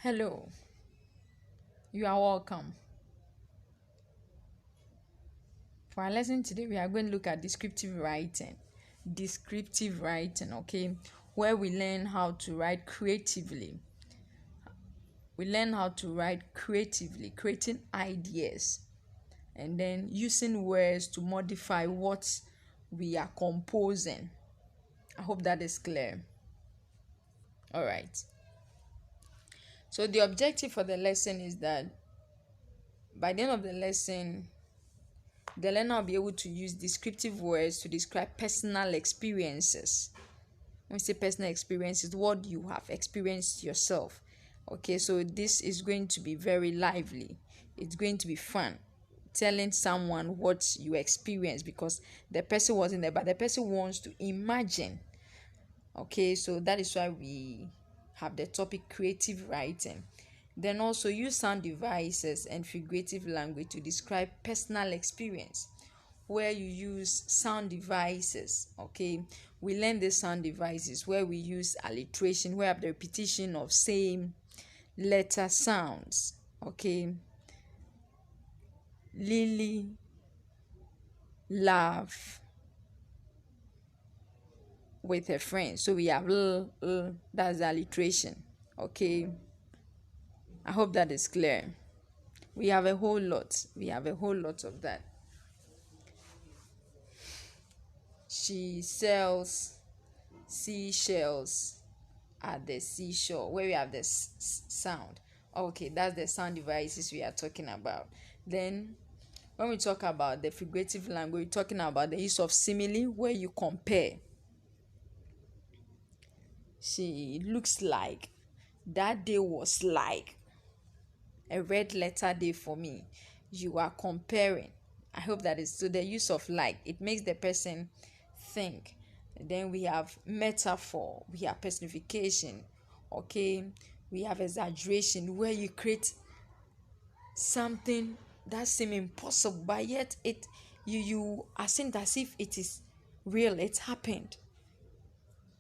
Hello, you are welcome. For our lesson today, we are going to look at descriptive writing. Descriptive writing, okay, where we learn how to write creatively. We learn how to write creatively, creating ideas, and then using words to modify what we are composing. I hope that is clear. All right. So, the objective for the lesson is that by the end of the lesson, the learner will be able to use descriptive words to describe personal experiences. When we say personal experiences, what you have experienced yourself. Okay, so this is going to be very lively. It's going to be fun telling someone what you experienced because the person wasn't there, but the person wants to imagine. Okay, so that is why we have the topic creative writing. Then also use sound devices and figurative language to describe personal experience where you use sound devices. Okay, we learn the sound devices where we use alliteration, where we have the repetition of same letter sounds. Okay, Lily laugh with her friend, so we have that's the alliteration. Okay, I hope that is clear. We have a whole lot of that. She sells seashells at the seashore, where we have the sound. Okay, that's the sound devices we are talking about. Then when we talk about the figurative language, we're talking about the use of simile where you compare. She looks like, that day was like a red letter day for me. You are comparing. I hope that is so. The use of like, it makes the person think. Then we have metaphor, we have personification. Okay, we have exaggeration where you create something that seems impossible, but yet you are saying as if it is real, it happened.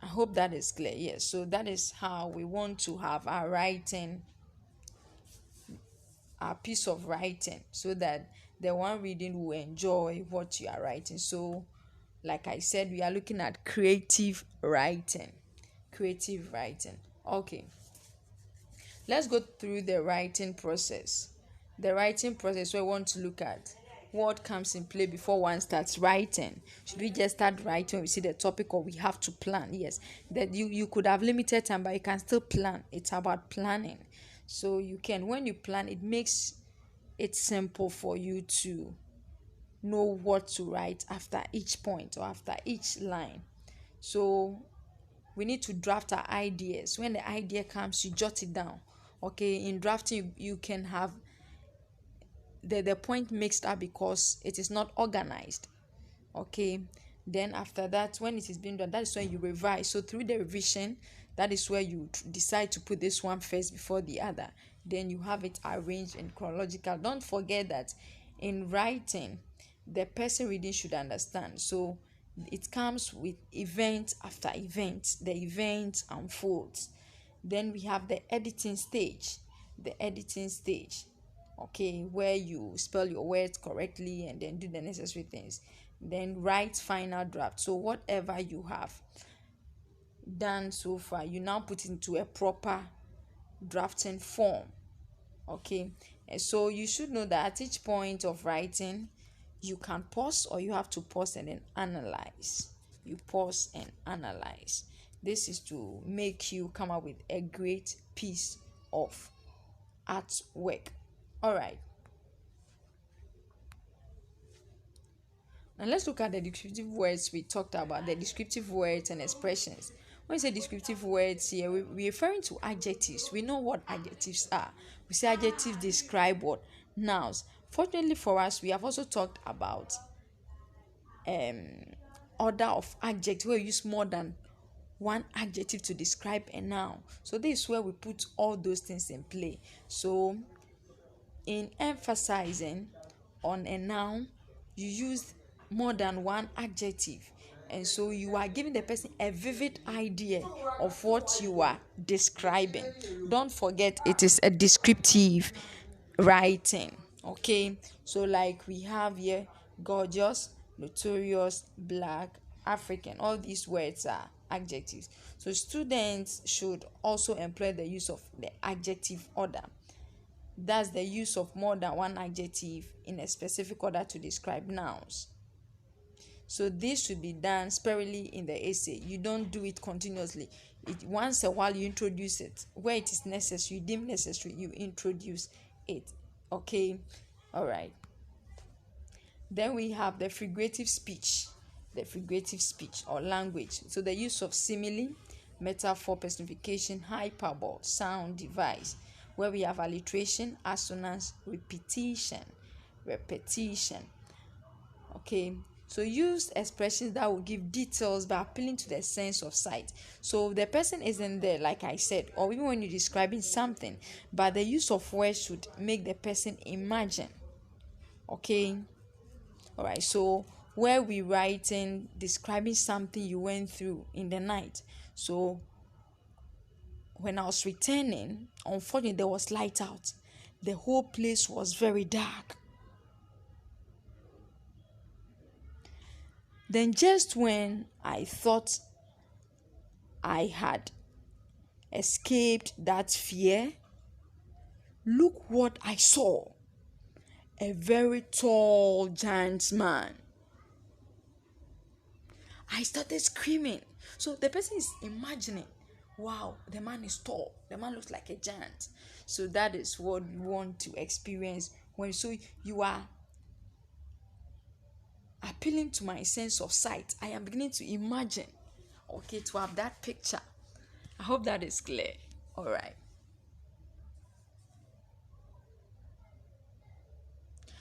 I hope that is clear. Yes, so that is how we want to have our writing, our piece of writing, so that the one reading will enjoy what you are writing. So like I said, we are looking at creative writing. Creative writing. Okay, let's go through the writing process. The writing process, we want to look at what comes in play before one starts writing. Should we just start writing when we see the topic, or we have to plan? Yes, that you could have limited time, but you can still plan. It's about planning. So you can, when you plan, it makes it simple for you to know what to write after each point or after each line. So we need to draft our ideas. When the idea comes, you jot it down. Okay, in drafting, you can have the point mixed up because it is not organized. Okay, then after that, when it is being done, that is when you revise. So through the revision, that is where you decide to put this one first before the other. Then you have it arranged in chronological. Don't forget that in writing, the person reading should understand. So it comes with event after event. The event unfolds. Then we have the editing stage. The editing stage, okay, where you spell your words correctly and then do the necessary things. Then write final draft. So whatever you have done so far, you now put into a proper drafting form. Okay, and so you should know that at each point of writing, you can pause, or you have to pause and then analyze. You pause and analyze. This is to make you come up with a great piece of artwork. All right, now let's look at the descriptive words we talked about, the descriptive words and expressions. When we say descriptive words here, we're referring to adjectives. We know what adjectives are. We say adjectives describe what? Nouns. Fortunately for us, we have also talked about order of adjectives, where we use more than one adjective to describe a noun. So this is where we put all those things in play. So in emphasizing on a noun, you use more than one adjective. And so you are giving the person a vivid idea of what you are describing. Don't forget, it is a descriptive writing. Okay, so like we have here, gorgeous, notorious, black, African, all these words are adjectives. So students should also employ the use of the adjective order. That's the use of more than one adjective in a specific order to describe nouns. So this should be done sparingly in the essay. You don't do it continuously. Once a while you introduce it. Where it is necessary, deemed necessary, you introduce it. Okay, all right. Then we have the figurative speech. The figurative speech or language. So the use of simile, metaphor, personification, hyperbole, sound, device. Where we have alliteration, assonance, repetition. Okay, so use expressions that will give details by appealing to the sense of sight. So the person isn't there, like I said, or even when you're describing something, but the use of words should make the person imagine. Okay, all right. So where we writing describing something you went through in the night. So when I was returning, unfortunately there was light out. The whole place was very dark. Then just when I thought I had escaped that fear, look what I saw. A very tall giant man. I started screaming. So the person is imagining, wow, the man is tall. The man looks like a giant. So that is what you want to experience when you are appealing to my sense of sight. I am beginning to imagine, okay, to have that picture. I hope that is clear. All right.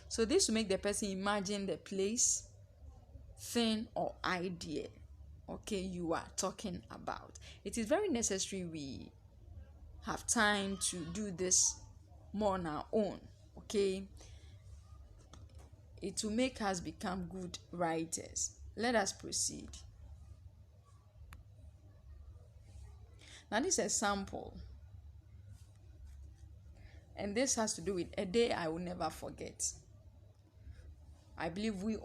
So this will make the person imagine the place, thing, or idea, okay, you are talking about. It is very necessary we have time to do this more on our own, okay? It will make us become good writers. Let us proceed. Now this is a sample. And this has to do with a day I will never forget. I believe we've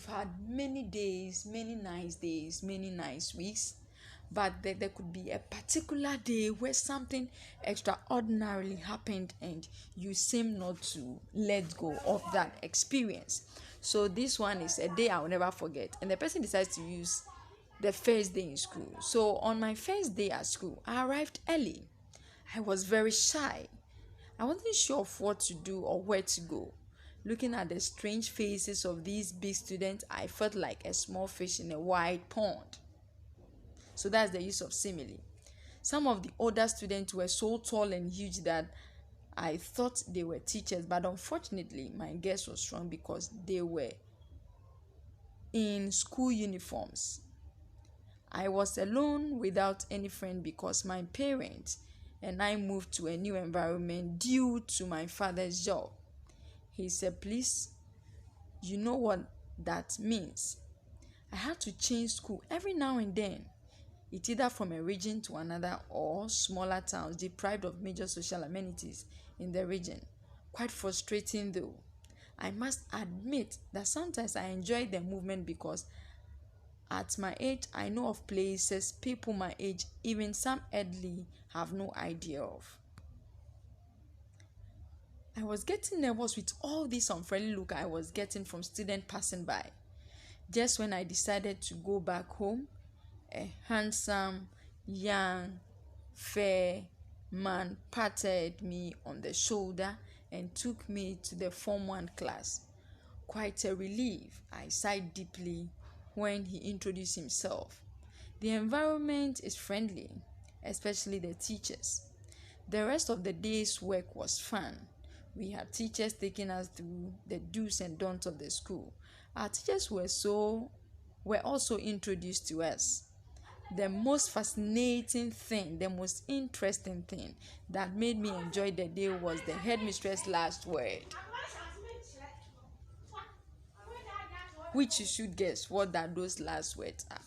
had many days, many nice days, many nice weeks, but there could be a particular day where something extraordinarily happened and you seem not to let go of that experience. So this one is a day I will never forget, and the person decides to use the first day in school. So on my first day at school, I arrived early. I was very shy. I wasn't sure of what to do or where to go. Looking at the strange faces of these big students, I felt like a small fish in a wide pond. So that's the use of simile. Some of the older students were so tall and huge that I thought they were teachers, but unfortunately, my guess was wrong because they were in school uniforms. I was alone without any friend because my parents and I moved to a new environment due to my father's job. He said, please, you know what that means. I had to change school every now and then. It's either from a region to another or smaller towns deprived of major social amenities in the region. Quite frustrating though. I must admit that sometimes I enjoy the movement because at my age I know of places people my age, even some elderly, have no idea of. I was getting nervous with all this unfriendly look I was getting from students passing by. Just when I decided to go back home, a handsome, young, fair man patted me on the shoulder and took me to the Form 1 class. Quite a relief. I sighed deeply when he introduced himself. The environment is friendly, especially the teachers. The rest of the day's work was fun. We had teachers taking us through the do's and don'ts of the school. Our teachers were also introduced to us. The most fascinating thing, the most interesting thing that made me enjoy the day was the headmistress' last word. which you should guess what that those last words are.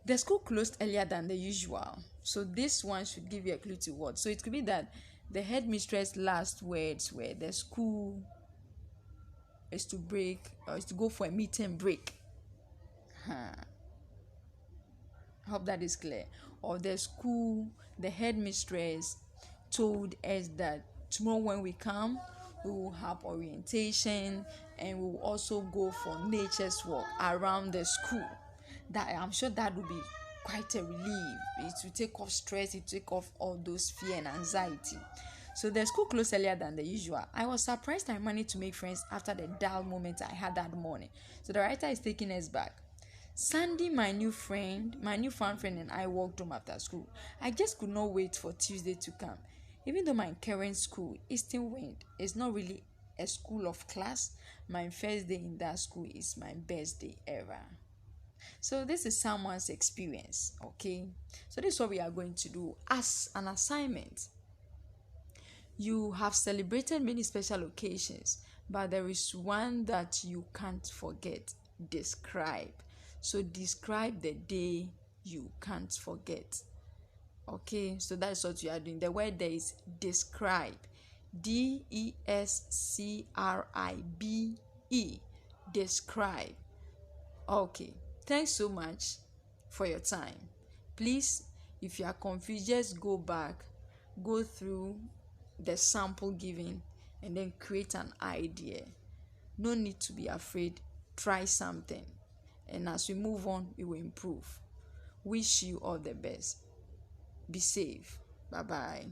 The school closed earlier than the usual, so this one should give you a clue to what. So it could be that the headmistress' last words were the school is to break or is to go for a meet and break. I hope that is clear. Or the school, the headmistress told us that tomorrow when we come, we will have orientation and we will also go for nature's walk around the school. That I'm sure that would be quite a relief. It will take off stress, it will take off all those fear and anxiety. So the school closed earlier than the usual. I was surprised I managed to make friends after the dull moment I had that morning. So the writer is taking us back. Sandy, my newfound friend, and I walked home after school. I just could not wait for Tuesday to come. Even though my current school, Eastern Wind, is not really a school of class, my first day in that school is my best day ever. So this is someone's experience, okay? So this is what we are going to do as an assignment. You have celebrated many special occasions, but there is one that you can't forget. Describe. So describe the day you can't forget. Okay, so that's what you are doing. The word there is describe. DESCRIBE. Describe. Okay, thanks so much for your time. Please, if you are confused, just go back, go through the sample given, and then create an idea. No need to be afraid. Try something, and as we move on, we will improve. Wish you all the best. Be safe. Bye bye.